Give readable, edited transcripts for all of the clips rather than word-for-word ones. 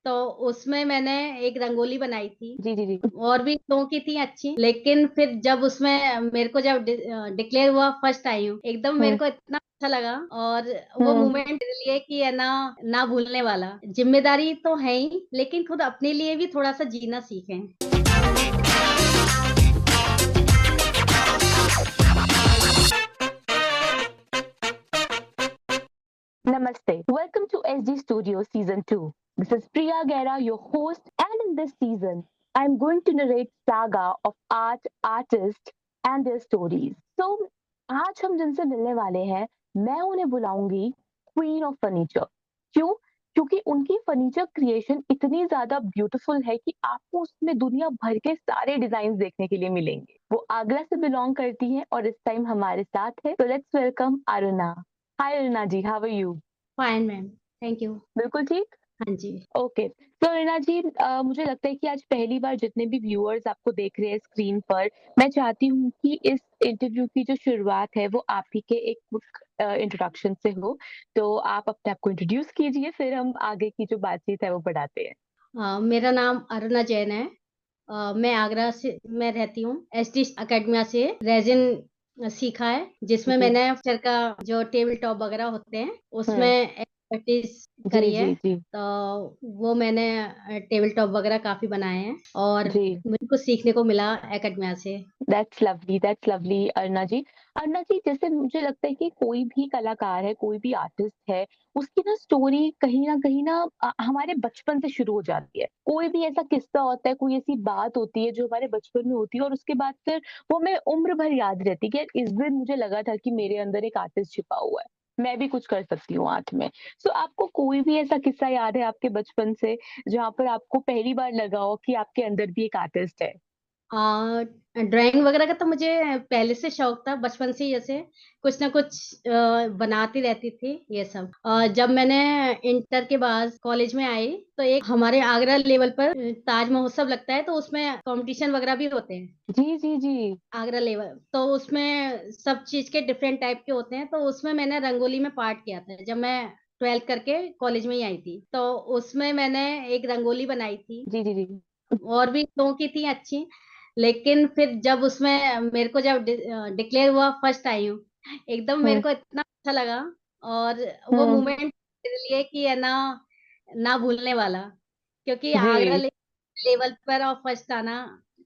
तो उसमें मैंने एक रंगोली बनाई थी। जी जी जी। और भी लोगों की थी अच्छी, लेकिन फिर जब उसमें मेरे को जब डिक्लेयर हुआ फर्स्ट टाइम, एकदम मेरे हम्म। को इतना अच्छा लगा। और वो हम्म। मोमेंट मेरे लिए कि है ना, ना भूलने वाला। जिम्मेदारी तो है ही, लेकिन खुद अपने लिए भी थोड़ा सा जीना सीखें। Namaste. Welcome to SD Studio Season 2. This is Priya Gera, your host, and in this season, I'm going to narrate saga of art, artists, and their stories. So, आज हम जिनसे मिलने वाले हैं, मैं उन्हें बुलाऊंगी क्वीन ऑफ फर्नीचर। क्यों? क्योंकि उनकी फर्नीचर क्रिएशन इतनी ज्यादा ब्यूटीफुल है कि आपको उसमें दुनिया भर के सारे डिजाइन देखने के लिए मिलेंगे। वो आगरा से बिलोंग करती है और इस टाइम हमारे साथ है। तो let's welcome Aruna. Hi Aruna ji, how are you? Fine ma'am, thank you. बिल्कुल ठीक। हाँ जी। ओके, तो रीना जी, मुझे लगता है कि आज पहली बार जितने भी व्यूअर्स आपको देख रहे हैं स्क्रीन पर, मैं चाहती हूँ कि इस इंटरव्यू की जो शुरुआत है वो आप ही के एक क्विक इंट्रोडक्शन से हो। तो आप अपने आप को इंट्रोड्यूस कीजिए, फिर हम आगे की जो बातचीत है वो बढ़ाते हैं। मेरा नाम अरुणा जैन है। मैं आगरा से मैं रहती हूँ। एसडी अकेडमिया से रेजिन सीखा है, जिसमें जी मैंने फर्नीचर का जो टेबल टॉप वगैरह होते हैं उसमें हम्म। एक्सपर्टीज जी करी है। जी जी तो वो मैंने टेबल टॉप वगैरह काफी बनाए हैं, और जी। मुझे कुछ सीखने को मिला एकेडमिया से। दैट्स लवली अरुणा जी। अरुणा जी, जैसे मुझे लगता है कि कोई भी कलाकार है, कोई भी आर्टिस्ट है, उसकी ना स्टोरी कहीं ना हमारे बचपन से शुरू हो जाती है। कोई भी ऐसा किस्सा होता है, कोई ऐसी बात होती है जो हमारे बचपन में होती है और उसके बाद फिर वो हमें उम्र भर याद रहती है कि यार इस दिन मुझे लगा था कि मेरे अंदर एक आर्टिस्ट छिपा हुआ है, मैं भी कुछ कर सकती हूँ आर्ट में। सो आपको कोई भी ऐसा किस्सा याद है आपके बचपन से जहाँ पर आपको पहली बार लगा हो कि आपके अंदर भी एक आर्टिस्ट है? ड्राइंग वगैरह का तो मुझे पहले से शौक था, बचपन से ही। जैसे कुछ ना कुछ बनाती रहती थी ये सब। जब मैंने इंटर के बाद कॉलेज में आई, तो एक हमारे आगरा लेवल पर ताज महोत्सव लगता है, तो उसमें कंपटीशन वगैरह भी होते हैं। जी जी जी। आगरा लेवल तो उसमें सब चीज के डिफरेंट टाइप के होते हैं, तो उसमें मैंने रंगोली में पार्ट किया था जब मैं 12th करके कॉलेज में ही आई थी। तो उसमें मैंने एक रंगोली बनाई थी। जी जी जी। और भी लोगों की थी अच्छी, लेकिन फिर जब उसमें मेरे को जब डिक्लेयर हुआ फर्स्ट टाइम, एकदम मेरे हुँ, को इतना अच्छा लगा। और वो हुँ। मोमेंट मेरे लिए कि है ना, ना भूलने वाला। क्योंकि आगरा जी, लेवल पर और फर्स्ट आना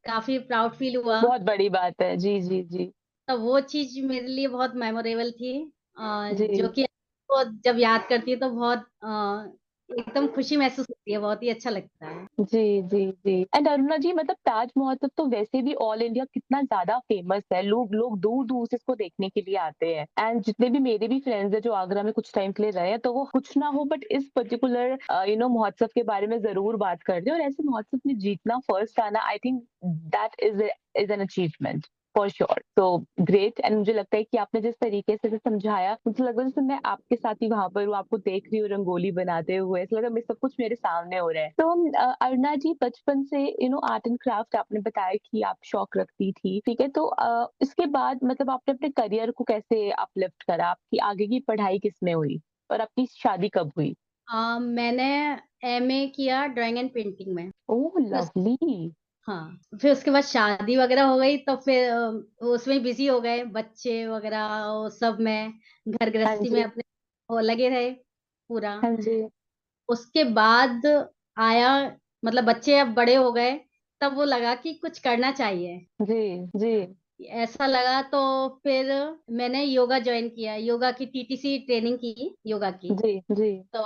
काफी प्राउड फील हुआ। बहुत बड़ी बात है। जी, जी, जी। तो वो चीज मेरे लिए बहुत मेमोरेबल थी, जो जी, कि वो जब याद करती है तो बहुत एकदम खुशी महसूस होती है, बहुत ही अच्छा लगता है। जी, जी, जी। एंड अरुणा जी, मतलब ताज महोत्सव तो वैसे भी ऑल इंडिया कितना ज़्यादा फेमस है। लोग लोग दूर-दूर से इसको देखने के लिए आते हैं। एंड जितने भी मेरे भी फ्रेंड्स हैं जो आगरा में कुछ टाइम के लिए रहे हैं, तो वो कुछ ना हो बट इस पर्टिकुलर महोत्सव के बारे में ज़रूर बात करते हैं और ऐसे महोत्सव में जीतना, फर्स्ट आना, I think that is an achievement. For sure. तो ग्रेट। एंड मुझे लगता है कि आपने जिस तरीके से इसे समझाया, मुझे लग रहा है जैसे मैं आपके साथ ही वहां पर हूँ, आपको देख रही हूँ रंगोली बनाते हुए, ऐसा लग रहा है सब कुछ मेरे सामने हो रहा है। तो अरुणा जी, बचपन से आर्ट एंड क्राफ्ट आपने बताया कि आप शौक रखती थी, ठीक है? तो इसके बाद मतलब आपने अपने करियर को कैसे अपलिफ्ट करा? आपकी आगे की पढ़ाई किसमें हुई और आपकी शादी कब हुई? मैंने एमए किया ड्राइंग एंड पेंटिंग में। ओह लवली। हाँ, फिर उसके बाद शादी वगैरह हो गई, तो फिर उसमें बिजी हो गए, बच्चे वगैरह वो सब में, घर हाँ गृहस्थी में जी। अपने वो लगे रहे पूरा। हाँ जी। उसके बाद आया, मतलब बच्चे अब बड़े हो गए, तब वो लगा कि कुछ करना चाहिए। जी जी ऐसा लगा तो फिर मैंने योगा ज्वाइन किया, योगा की टीटीसी ट्रेनिंग की योगा की। जी जी। तो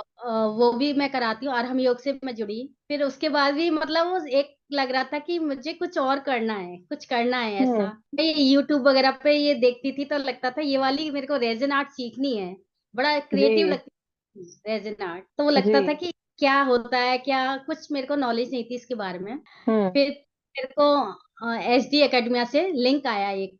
वो भी मैं कराती हूँ, और हम योग से मैं जुड़ी। फिर उसके बाद भी मतलब वो एक लग रहा था कि मुझे कुछ और करना है, कुछ करना है हम्म। ऐसा। मैं ये यूट्यूब वगैरह पे ये देखती थी, तो लगता था ये वाली मेरे को रेजन आर्ट सीखनी है। बड़ा क्रिएटिव जी लगती थी रेजन आर्ट, तो वो जी। लगता था कि क्या होता है, क्या कुछ मेरे को नॉलेज नहीं थी इसके बारे में। हुँ। फिर मेरे को एसडी एकेडमिया से लिंक आया एक,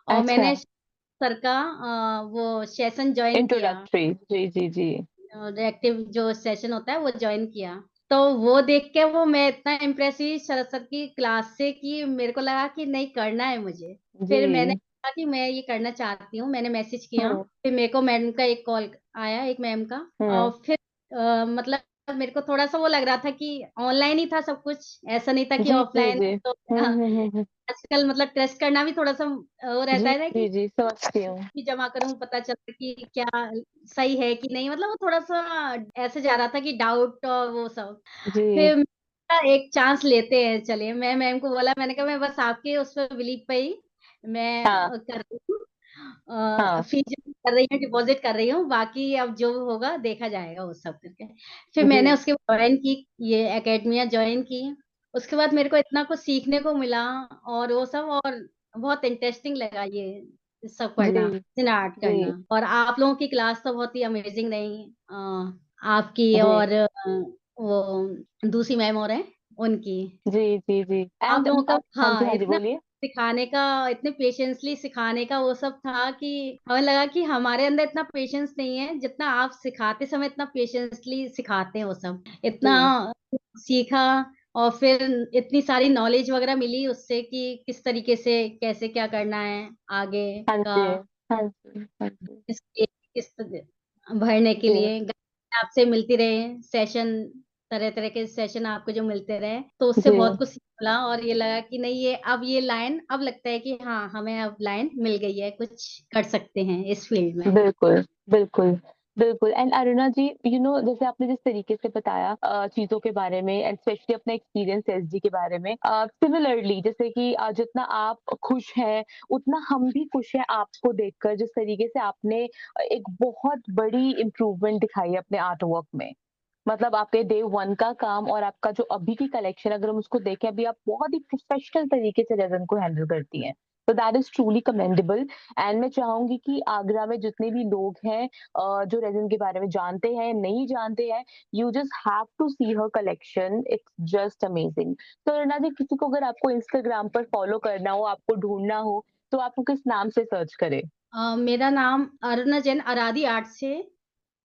और अच्छा। मैंने सर का वो सेशन ज्वाइन किया। इंट्रोडक्टरी। जी, जी, जी। रिएक्टिव जो सेशन होता है वो ज्वाइन किया। तो वो देख के वो मैं इतना इम्प्रेस हुई शरद सर की क्लास से, कि मेरे को लगा कि नहीं, करना है मुझे। फिर मैंने जी। कहा कि मैं ये करना चाहती हूँ, मैंने मैसेज किया। हुँ, फिर मेरे को मैडम का एक कॉल आया, एक मैम का। हुँ। और फिर मतलब मेरे को थोड़ा-सा वो लग रहा था कि ऑनलाइन ही था सब कुछ, ऐसा नहीं था कि जी, जी, ऑफलाइन। जी। तो हाँ, हुँ। आजकल मतलब ट्रस्ट करना भी थोड़ा-सा वो रहता जी, है ना कि जी, जी, समझती हूँ। जमा करूँ, पता चलता कि क्या सही है कि नहीं, मतलब वो थोड़ा-सा ऐसे जा रहा था कि डाउट और वो सब। जी, फिर मैंने कहा एक चांस लेते हैं चलिए, मैं मैम को बोला, मैंने कहा मैं बस आपके उस पे बिलीव पे ही मैं हाँ, कर रही हूँ। हाँ। फीस जमा कर रही हूँ, डिपॉज़िट कर रही हूँ, बाकी अब जो होगा देखा जाएगा वो सब करके। फिर मैंने जी, उसके बाद जॉइन की, ये एकेडमियाँ जॉइन की। उसके बाद मेरे को इतना कुछ सीखने को मिला और वो सब, और बहुत इंटरेस्टिंग लगा ये सब जी, करना, इन आर्ट जी, करना। और आप लोगों की क्लास तो बहुत ही अमेज़िंग रही। आपकी जी, और वो दूसरी मैम और हैं, उनकी। जी, जी, जी। आप एंड लोगों का हाँ हाँ, जी, इतना बोलिए। सिखाने का, इतने पेशेंसली सिखाने का वो सब था कि हमें लगा कि हमारे अंदर इतना पेशेंस नहीं है, जितना आप सिखाते समय इतना पेशेंसली सिखाते हैं वो सब। इतना जी, सीखा और फिर इतनी सारी नॉलेज वगैरह मिली उससे कि किस तरीके से कैसे क्या करना है आगे हाँ का, जी, हाँ जी, हाँ जी। इसके किस भरने के जी, लिए आपसे मिलती रहे सेशन, तरह-तरह के सेशन आपको जो मिलते रहे, तो उससे जी। बहुत कुछ मिला और ये लगा कि नहीं, ये अब ये लाइन अब लगता है कि हाँ, हमें अब लाइन मिल गई है, कुछ कर सकते हैं इस फील्ड में। बिल्कुल, बिल्कुल, बिल्कुल एंड अरुणा जी जैसे आपने जिस तरीके से बताया चीज़ों के बारे में एंड स्पेशली अपना एक्सपीरियंस एसडी के बारे में सिमिलरली जैसे कि जितना आप खुश हैं, उतना हम भी खुश हैं आपको देखकर जिस तरीके से आपने एक बहुत बड़ी इम्प्रूवमेंट दिखाई है अपने आर्ट वर्क में। मतलब आपके डे 1 का काम और आपका जो अभी की कलेक्शन अगर हम उसको देखें, अभी आप बहुत ही प्रोफेशनल तरीके से रेज़न को हैंडल करती हैं। तो that is truly commendable and मैं चाहूँगी कि आगरा में जितने भी लोग हैं जो रेज़न के बारे में जानते हैं, नहीं जानते हैं, you just have to see her collection, it's just amazing. तो रना जी, किसी को अगर आपको इंस्टाग्राम पर फॉलो करना हो, आपको ढूँढना हो, तो आपको किस नाम से सर्च करें? मेरा नाम अरुणा जैन, अराधी आर्ट से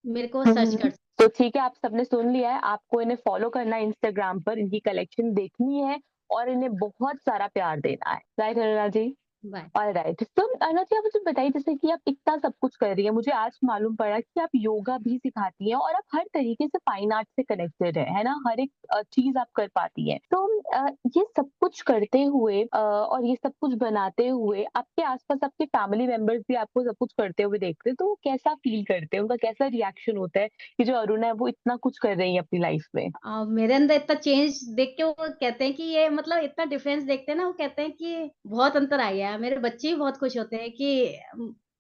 मेरे को हुँ, सर्च हुँ, हुँ। कर। तो ठीक है, आप सबने सुन लिया है, आपको इन्हें फ़ॉलो करना है इंस्टाग्राम पर, इनकी कलेक्शन देखनी है और इन्हें बहुत सारा प्यार देना है। राइट अरुणा जी? बाय। ऑलराइट। तो अरुणा जी, आप मुझे बताइए जैसे कि आप इतना सब कुछ कर रही हैं, मुझे आज मालूम पड़ा कि आप योगा भी सिखाती हैं और आप हर तरीके से फाइन आर्ट से कनेक्टेड हैं, है ना? हर एक चीज़ आप कर पाती हैं। तो अ, ये सब कुछ करते हुए और ये सब कुछ बनाते हुए आपके आस-पास आपके फैमिली मेंबर्स भी आपको सब कुछ करते हुए देखते हैं, तो वो कैसा फ़ील करते हैं? उनका कैसा रिएक्शन होता है कि जो अरुणा है वो इतना कुछ कर रही है अपनी लाइफ़ में? मेरे अंदर इतना चेंज देख के वो कहते हैं कि ये मतलब इतना डिफरेंस देखते हैं ना, वो कहते हैं कि बहुत अंतर आ गया है। मेरे बच्चे भी बहुत खुश होते हैं कि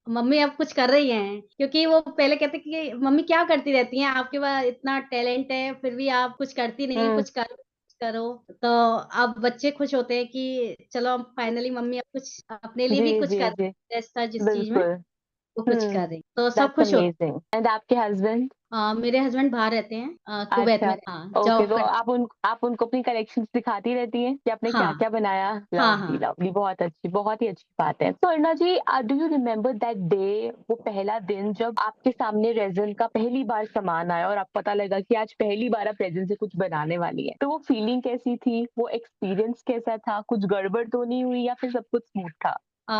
मम्मी अब कुछ कर रही हैं, क्योंकि वो पहले कहते कि मम्मी क्या करती रहती हैं, आपके पास इतना टैलेंट है फिर भी आप कुछ करती नहीं हो, हुँ। कुछ करो कुछ करो। तो अब बच्चे खुश होते हैं कि चलो अब फाइनली मम्मी अब कुछ अपने लिए जी, भी कुछ जी, कर जी। रही है, था जिस चीज में बिल्कुल। वो कुछ हुँ। कर रही, तो सब दैट्स खुश होते अमेजिंग एंड आपके हस्बैंड? हैं। मेरे हस्बैंड बाहर रहते हैं, कुवैत अच्छा, में, हाँ, ओके जॉब तो कर। आप उनको अपनी कलेक्शंस दिखाती रहती हैं कि आपने हाँ, क्या-क्या बनाया? हाँ, लवली, हाँ। लवली बहुत ही अच्छी बात है। तो Aruna ji do you remember that day वो पहला दिन जब आपके सामने रेज़िन का पहली बार सामान आया और आपको पता लगा कि आज पहली बार आप रेज़िन से कुछ बनाने वाली हैं। तो वो फीलिंग कैसी थी? वो एक्सपीरियंस कैसा था? कुछ गड़बड़ तो नहीं हुई या फिर सब कुछ स्मूथ था? अ,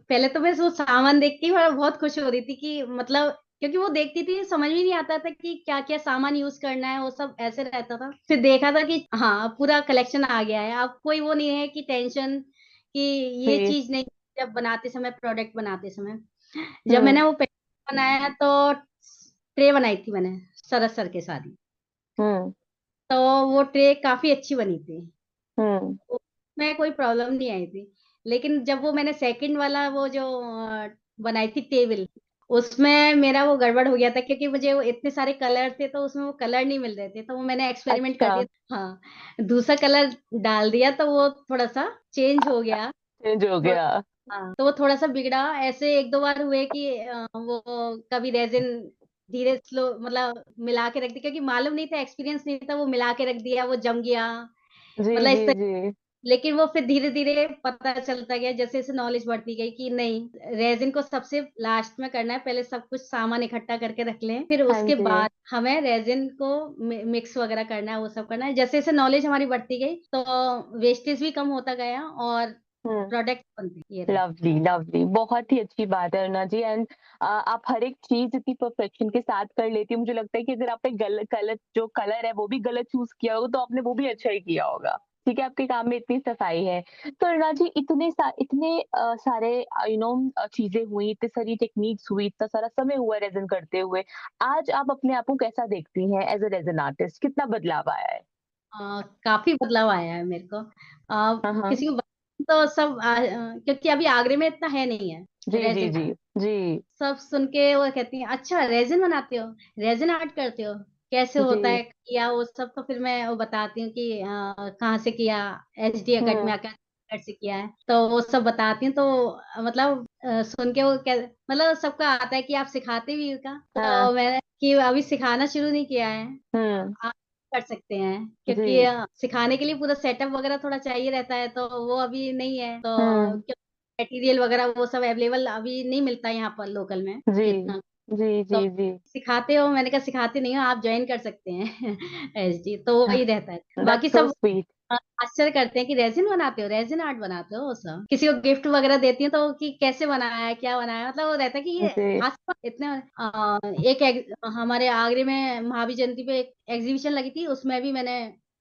पहले तो मैं वो सामान देख के ही मैं बहुत खुश हो रही थी कि मतलब, क्योंकि वो देखती थी समझ में नहीं आता था कि क्या-क्या सामान यूज़ करना है, वो सब ऐसे रहता था। फिर देखा था कि हाँ, पूरा कलेक्शन आ गया है, अब कोई वो नहीं है कि टेंशन कि ये जी। चीज़ नहीं, जब बनाते समय, प्रोडक्ट बनाते समय। जब मैंने हुँ, वो पेंटिंग बनाया तो ट्रे बनाई थी मैंने, सरस सर के साथ ही, हुँ, तो वो ट्रे काफ़ी अच्छी बनी थी। हुँ। उसमें कोई प्रॉब्लम नहीं आई थी। लेकिन जब वो मैंने सेकंड वाला वो जो बनाई थी टेबल, उसमें मेरा वो गड़बड़ हो गया था, क्योंकि मुझे वो इतने सारे कलर थे तो उसमें वो कलर नहीं मिल रहे थे, तो वो मैंने एक्सपेरिमेंट कर अच्छा, दिया। हाँ, दूसरा कलर डाल दिया तो वो थोड़ा-सा चेंज हो गया। चेंज हो थोड़ा, गया। हाँ, तो वो थोड़ा-सा बिगड़ा। ऐसे 1-2 बार हुए कि वो कभी रेज़िन धीरे स्लो मतलब मिला के रख दी, क्योंकि मालूम नहीं था, एक्सपीरियंस नहीं था, वो मिला के रख दिया, वो जम गया। जी, मतलब जी, इस जी। लेकिन वो फिर धीरे-धीरे पता चलता गया, जैसे-जैसे नॉलेज बढ़ती गई कि नहीं, रेज़िन को सबसे लास्ट में करना है, पहले सब कुछ सामान इकट्ठा करके रख लें, फिर हाँ उसके जी। बाद हमें रेज़िन को मिक्स वगैरह करना है, वो सब करना है। जैसे-जैसे नॉलेज हमारी बढ़ती गई, तो वेस्टेज भी कम होता गया और हुँ। प्रोडक्ट बनते हैं, ये रहता है। Lovely, lovely. बहुत ही अच्छी बात है अरुणा जी। एंड आप हर एक चीज़ इतनी परफेक्शन के साथ कर लेती हैं, मुझे लगता है कि अगर आपने गलत जो कलर है वो भी गलत चूज़ किया होगा तो आपने वो भी अच्छा ही किया होगा। ठीक है, आपके काम में इतनी सफाई है। तो अरुणा जी इतने सारे चीज़ें हुई, इतनी सारी टेक्निक्स हुई, इतना सारा समय हुआ रेज़न करते हुए। आज आप अपने आप को कैसा देखती हैं एज़ अ रेज़न आर्टिस्ट? कितना बदलाव आया है? काफ़ी बदलाव आया है मेरे को। हाँ, हाँ। किसी को तो सब क्योंकि अभी आगरे में इतना है नहीं है, जी, जी, रेज़िन जी। जी, सब सुन के वो कहती हैं, "अच्छा रेज़िन बनाते हो? रेज़िन आर्ट करते हो? कैसे होता जी। है किया?" वो सब तो फिर मैं वो बताती हूँ कि कहाँ से किया, एचडी हुँ। अकेडमी से किया है। तो वो सब बताती हूँ तो मतलब सुन के वो मतलब सबको आता है कि आप सिखाते भी हो क्या? हाँ। तो मैंने कि अभी सिखाना शुरू नहीं किया है। हुँ। आप कर सकते हैं क्योंकि जी। सिखाने के लिए पूरा सेटअप वगैरह थोड़ा चाहिए रहता है, तो वो अभी नहीं है। तो हुँ। मटेरियल वगैरह वो सब अवेलेबल अभी नहीं मिलता यहाँ पर लोकल में जी। इतना। जी, तो जी, जी। सिखाते हो? मैंने कहा सिखाती नहीं हूँ, आप जॉइन कर सकते हैं एसडी तो वही रहता है। दैट्स बाकी सो सब स्वीट। आश्चर्य करते हैं कि रेज़िन बनाते हो? रेज़िन आर्ट बनाते हो? वो सब। किसी को गिफ्ट वगैरह देती हूँ तो कि कैसे बनाया है, क्या बनाया है? मतलब वो रहता है कि ये जी। हाथ से इतने एक हमारे आगरे में महावीर जयंती पे एक एग्ज़िबिशन लगी थी, उसमें भी मैंने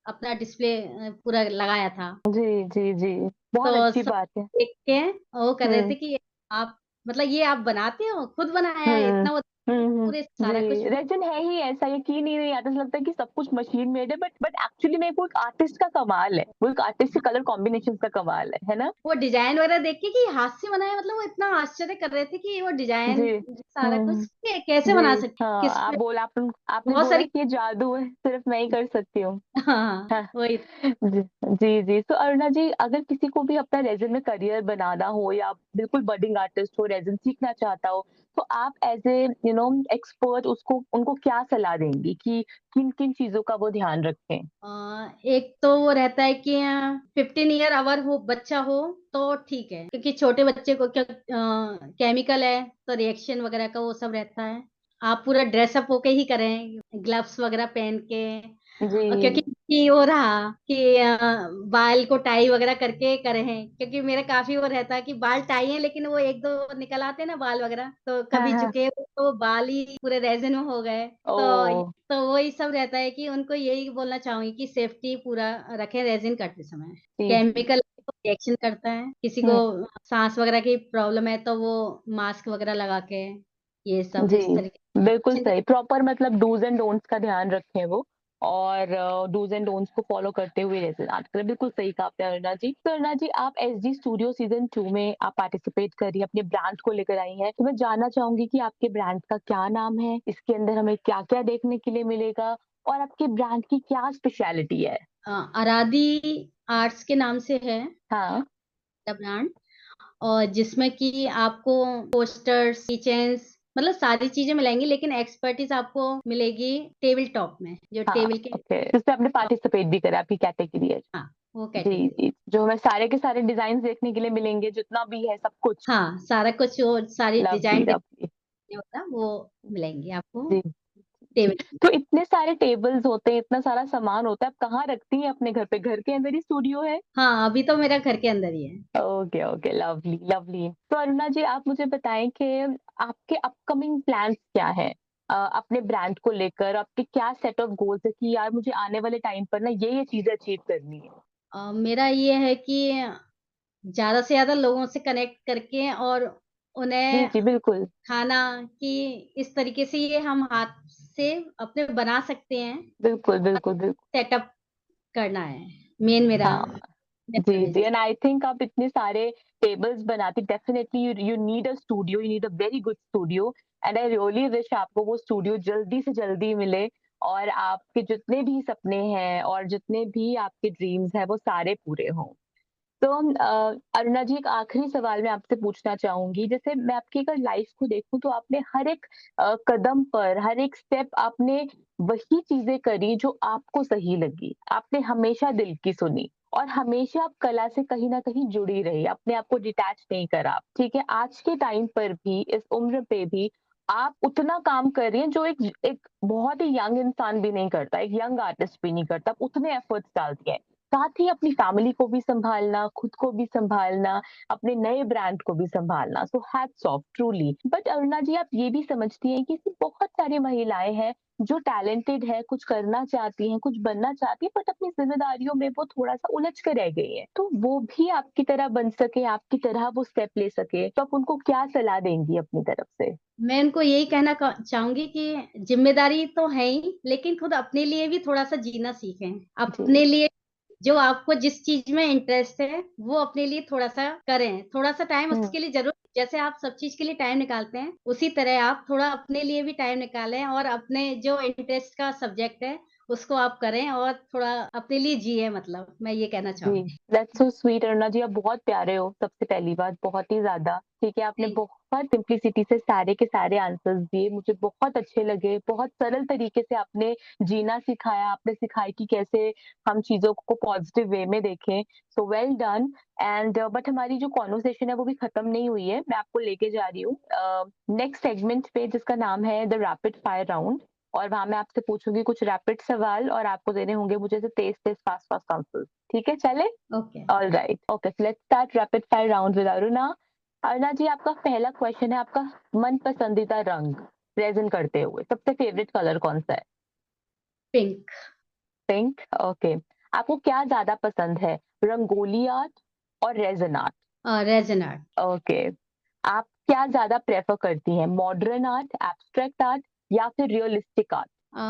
अपना डिस्प्ले पूरा लगाया था। जी, जी, जी। बहुत तो अच्छी सब बात है। देख के वो कर रहे थे हुँ। कि आप मतलब ये आप बनाते हो? खुद बनाया है? हुँ। इतना वो हुँ, हुँ। पूरे सारा कुछ जी, रेज़िन है ही ऐसा, यकीन ही नहीं आता, ऐसा लगता है कि सब कुछ मशीन मेड है, बट एक्चुअली में वो एक आर्टिस्ट का कमाल है। वो एक आर्टिस्ट के कलर कॉम्बिनेशंस का कमाल है ना? वो डिज़ाइन वगैरह देख के कि हाथ से बनाया मतलब वो इतना आश्चर्य कर रहे थे कि वो डिज़ाइन जी। सारा कुछ हुँ। कैसे बना जी। सकते हैं? हाँ, किस पे आपने बहुत बोला सारी कि ये जादू है, सिर्फ़ मैं ही कर सकती हूँ। हाँ, हाँ। वही जी, जी, जी। तो अरुणा जी, अगर किसी को भी अपना रेज़्यूमे में करियर बनाना हो या बिल्कुल बडिंग आर्टिस्ट हो, रेज़िन सीखना चाहता हो, तो आप एज़ ए एक्सपर्ट उसको उनको क्या सलाह देंगी कि किन-किन चीज़ों का वो ध्यान रखें? एक तो वो रहता है कि 15 ईयर अवर हो बच्चा हो तो ठीक है, क्योंकि छोटे बच्चे को क्या केमिकल है तो रिएक्शन वगैरह का वो सब रहता है। आप पूरा ड्रेसअप होके ही करें, ग्लव्स वगैरह पहन के क्योंकि जी। कि वो रहा कि बाल को टाई वगैरह करके करें हैं, क्योंकि मेरा काफ़ी वो रहता है कि बाल टाई है लेकिन वो 1-2 निकल आते हैं ना बाल वगैरह, तो हाँ, कभी हाँ। झुके तो बाल ही पूरे रेज़िन में हो गए। तो ओह! तो वही सब रहता है कि उनको यही बोलना चाहूँगी कि सेफ्टी पूरा रखें रेज़िन करते समय। जी, जी। केमिकल रिएक्शन करता है, किसी को हुँ। साँस वगैरह की प्रॉब्लम है तो वो मास्क वगैरह लगा के ये सब जी, इस तरीके बिल्कुल से सही। प्रॉपर मतलब डूज़ एंड डोंट्स का ध्यान रखें वो और डूज़ एंड डोंट्स को फ़ॉलो करते हुए जैसे आजकल बिल्कुल सही कहा आपने अरुणा जी। तो अरुणा जी, आप एसडी स्टूडियो सीज़न 2 में आप पार्टिसिपेट कर रही हैं, अपने ब्रांड को लेकर आई हैं। तो मैं जानना चाहूँगी कि आपके ब्रांड का क्या नाम है? इसके अंदर हमें क्या-क्या देखने के लिए मिलेगा? और आपके ब्रांड की क्या स्पेशलिटी है? अरादी आर्ट्स के नाम से है हाँ। मेरा ब्रांड और जिसमें कि आपको पोस्टर्स, किचेन्स मतलब सारी चीज़ें मिलेंगी लेकिन एक्सपर्टीज़ आपको मिलेगी टेबल टॉप में, जो हाँ, टेबल के ओके। जिसमें आपने टॉप पार्टिसिपेट भी करा, आपकी कैटेगरी है। हाँ, वो जी, कैटेगरी। जी। जो हमें सारे के सारे डिज़ाइन्स देखने के लिए मिलेंगे, जितना भी है सब कुछ। हाँ, सारा कुछ वो सारी लवली, डिज़ाइन लवली। देखने होता वो मिलेंगी आपको जी। टेबल तो इतने सारे टेबल्स होते हैं, इतना सारा सामान होता है, आप कहाँ रखती हैं अपने घर पे? घर के अंदर ही स्टूडियो है? हाँ, अभी तो मेरा घर के अंदर ही है। Okay, okay, lovely, lovely. तो अरुणा जी, आप मुझे बताएँ कि आपके अपकमिंग प्लान्स क्या हैं? अपने ब्रांड को लेकर आपके क्या सेट ऑफ गोल्स है कि यार मुझे आने वाले टाइम पर ना ये चीज़ें अचीव करनी है? मेरा ये है कि ज़्यादा से ज़्यादा लोगों से कनेक्ट करके और जी, उन्हें जी, बिल्कुल। खाना कि इस तरीके से ये हम हाथ से अपने बना सकते हैं, बिल्कुल, बिल्कुल, बिल्कुल। सेटअप करना है। मेन मेरा हाँ। जी, दस्तावेज़ जी, एंड आई थिंक आप इतने सारे टेबल्स बनाती definitely you you need a studio, you need a very good studio and I really wish आपको वो स्टूडियो जल्दी से जल्दी मिले और आपके जितने भी सपने हैं और जितने भी आपके ड्रीम्स हैं, वो सारे पूरे हों। तो अरुणा जी, एक आखिरी सवाल मैं आपसे पूछना चाहूँगी, जैसे मैं आपकी अगर लाइफ़ को देखूँ तो आपने हर एक कदम पर, हर एक स्टेप आपने वही चीज़ें करी जो आपको सही लगी। आपने हमेशा दिल की सुनी और हमेशा आप कला से कहीं न कहीं जुड़ी रही, अपने आप को डिटैच नहीं करा, ठीक है? आज के टाइम पर भी, इस उम्र पे भी आप उतना काम कर रही हैं जो एक बहुत ही यंग इंसान भी नहीं करता, एक यंग आर्टिस्ट भी नहीं करता, आप उतने एफर्ट्स डालती हैं। साथ ही अपनी फैमिली को भी सँभालना, खुद को भी सँभालना, अपने नए ब्रांड को भी सँभालना। So hats off truly. But Aruna ji, आप ये भी समझती हैं कि ऐसी बहुत सारी महिलाएँ हैं जो टैलेंटेड है, कुछ करना चाहती हैं, कुछ बनना चाहती हैं, बट अपनी ज़िम्मेदारियों में वो थोड़ा-सा उलझ के रह गई हैं। तो वो भी आपकी तरह बन सके, आपकी तरह वो स्टेप ले सके, तो आप उनको क्या सलाह देंगी अपनी तरफ से? मैं उनको यही कहना क चाहूँगी कि ज़िम्मेदारी तो है ही, लेकिन खुद अपने लिए भी थोड़ा-सा जीना सीखें। जी। अपने लिए जो आपको जिस चीज़ में इंटरेस्ट है, वो अपने लिए थोड़ा-सा करें। थोड़ा-सा टाइम हुँ, उसके लिए ज़रूर जैसे आप सब चीज़ के लिए टाइम निकालते हैं, उसी तरह आप थोड़ा अपने लिए भी टाइम निकालें और अपने जो इंटरेस्ट का सब्जेक्ट है, उसको आप करें और थोड़ा अपने लिए जिएँ मतलब, मैं ये कहना जी, चाहूँगी। That's so sweet Aruna ji, आप बहुत प्यारे हो सबसे पहली बात, बहुत ही ज़्यादा। ठीक है, आपने थैंक बहुत सिंप्लिसिटी से सारे के सारे आंसर्स दिए, मुझे बहुत अच्छे लगे, बहुत सरल तरीके से आपने जीना सिखाया, आपने सिखाया कि कैसे हम चीज़ों को पॉजिटिव वे में देखें। So well done. And but हमारी जो कन्वर्सेशन है वो भी खत्म नहीं हुई है, मैं आपको लेके जा रही हूँ नेक्स्ट सेगमेंट पे जिसका नाम है द रैपिड फायर राउंड। और वहाँ मैं आपसे पूछूँगी कुछ रैपिड सवाल और आपको देने होंगे मुझे ऐसे तेज़-तेज़, फ़ास्ट-फ़ास्ट आंसर्स। ठीक है, चले? Okay. Alright, okay, so let's start rapid fire round with Aruna. Aruna ji, आपका पहला क्वेश्चन है आपका मन पसंदीदा रंग प्रेज़ेंट करते हुए, सबसे फेवरेट कलर कौन-सा है? Pink pink, okay. आपको क्या ज़्यादा पसंद है, रंगोली आर्ट और resin art? Resin art okay. आप क्या ज़्यादा प्रेफ़र करती हैं, मॉडर्न आर्ट, एब्स्ट्रैक्ट आर्ट या फिर रियलिस्टिक आर्ट?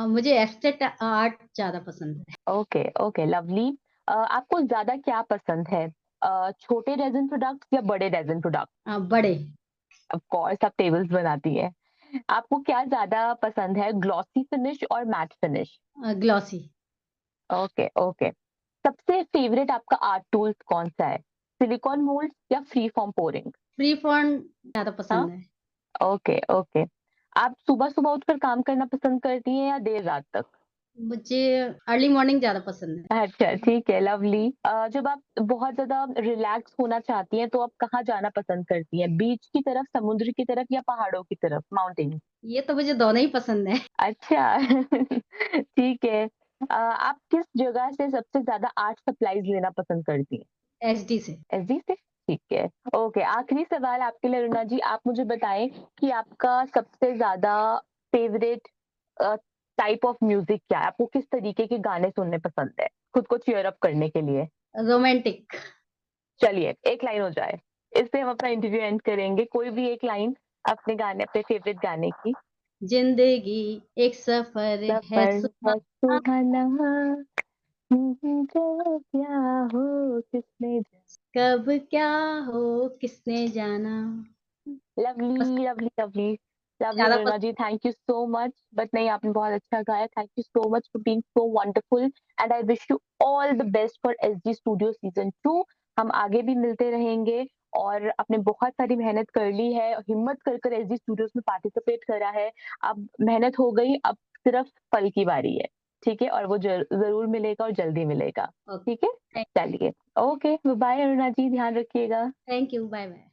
मुझे एब्स्ट्रैक्ट आर्ट ज़्यादा पसंद है। Okay, okay, lovely. आपको ज़्यादा क्या पसंद है, छोटे रेज़िन प्रोडक्ट्स या बड़े रेज़िन प्रोडक्ट्स? बड़े ऑफ कोर्स आप टेबल्स बनाती हैं। आपको क्या ज़्यादा पसंद है, ग्लॉसी फिनिश और matte finish? Glossy okay, okay. सबसे फ़ेवरेट आपका आर्ट टूल्स कौन-सा है? सिलिकॉन मोल्ड्स या free form pouring? Free form ज़्यादा हाँ? पसंद है। Okay, okay. आप सुबह-सुबह उठकर काम करना पसंद करती हैं या देर रात तक? मुझे अर्ली मॉर्निंग ज़्यादा पसंद है। अच्छा, ठीक है, लवली। जब आप बहुत ज़्यादा रिलैक्स होना चाहती हैं, तो आप कहाँ जाना पसंद करती हैं? बीच की तरफ, समुद्र की तरफ या पहाड़ों की तरफ, माउंटेन्स? ये तो मुझे दोनों ही पसंद है। अच्छा, ठीक है। आप किस जगह से सबसे ज़्यादा आर्ट सप्लाइज़ लेना पसंद करती हैं? एसडी से। एसडी से? ठीक है। ओके, आखिरी सवाल आपके लिए रुना जी, आप मुझे बताएँ कि आपका सबसे ज़्यादा favourite a, type of music क्या है? आपको किस तरीके के गाने सुनने पसंद है, खुद को चीयर अप करने के लिए? रोमांटिक चलिए, एक लाइन हो जाए, इससे हम अपना इंटरव्यू एंड करेंगे। कोई भी एक लाइन अपने गाने, अपने फ़ेवरेट गाने की। ज़िंदगी एक सफ़र है सफ़र है सुहाना, सुहाना, कब क्या हो किसने जाना। कब क्या हो किसने जाना। बस लवली, लवली, लवली, लवली ज़्यादा रुना पसंद जी, thank you so much. But नहीं, आपने बहुत अच्छा गाया। Thank you so much for being so wonderful and I wish you all the best for SG studio season 2। हम आगे भी मिलते रहेंगे और आपने बहुत सारी मेहनत कर ली है, हिम्मत कर एसजी स्टूडियोज़ में पार्टिसिपेट करा है। अब मेहनत हो गई, अब सिर्फ फल की बारी है, ठीक है? और वो ज़रूर मिलेगा और जल्दी मिलेगा, ओके, ठीक है? थैंक चलिए, ओके, बाय अरुणा जी, ध्यान रखिएगा। Thank you, bye-bye.